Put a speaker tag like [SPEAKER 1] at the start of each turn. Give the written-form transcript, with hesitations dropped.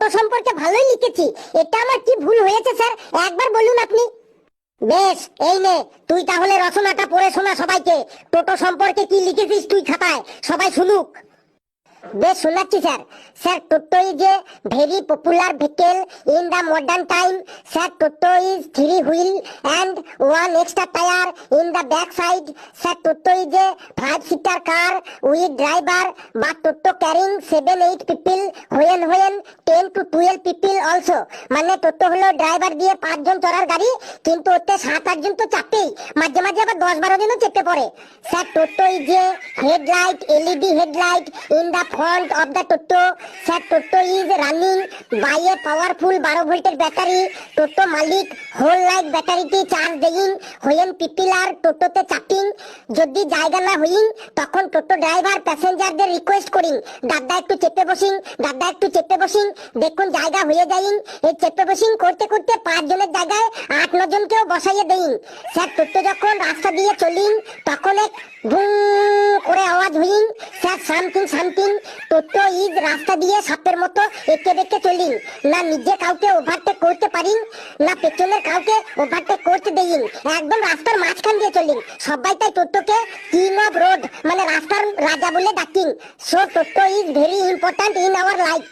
[SPEAKER 1] টোটো সম্পর্কে ভালোই লিখেছি, এটা আমার কি ভুল হয়েছে স্যার একবার বলুন আপনি। বেশ, এই নে তুই তাহলে রচনাটা পড়ে শোনা সবাইকে। টোটো সম্পর্কে কি লিখেছিস তুই খাতায়, সবাই শুনুক। বেশ শোনাচ্ছি sir. Sir, toto is a very popular vehicle in the modern time. Sir, toto is three wheel and one extra tire in the back side. Sir, Toto is a 5-seater car with driver, but Toto carrying 7-8 people when 10 to 12 people also. মানে টোটো হলো driver দিয়ে 5 জন চড়ার গাড়ি, কিন্তু ওতে 7-8 জন তো চাপেই, মাঝে মাঝে আবার 10-12 জনও চেপে পড়ে। Sir, toto is a headlight, LED headlight in the front of the Toto. Sir, Toto is running by a powerful 12 ভোল্টের ব্যাটারি। টোটো মালিক হোল লাইট ব্যাটারিটি চার্জ দেইন when people are টোটোতে চাপিং। যদি জায়গা না হইন তখন টোটো ড্রাইভার প্যাসেঞ্জারদের রিকোয়েস্ট করিন, দাদা একটু চেপে বসিন, দাদা একটু চেপে বসিন, দেখুন জায়গা হয়ে যাইন। এই চেপে বসিন করতে করতে 5 জনের জায়গায় 8-9 জনকেও বসাইয়ে দেইন। স্যার, টোটো যখন রাস্তা দিয়ে চলিন তখন এক ভুঁ করে আওয়াজ হইন। স্যার, সামথিং টোটো ইজ রাস্তা দিয়ে সাপের মতো এঁকে বেঁকে চলিন, না নিজে কাউকে ওভারটেক করতে পারিন, না পেছনের কাউকে ওভারটেক করতে দেইন, একদম রাস্তার মাঝখান দিয়ে চলিন। সবাই তাই টোটোকে কিং অফ রোড মানে রাস্তার রাজা বলে ডাকিন। So toto is very important in our life.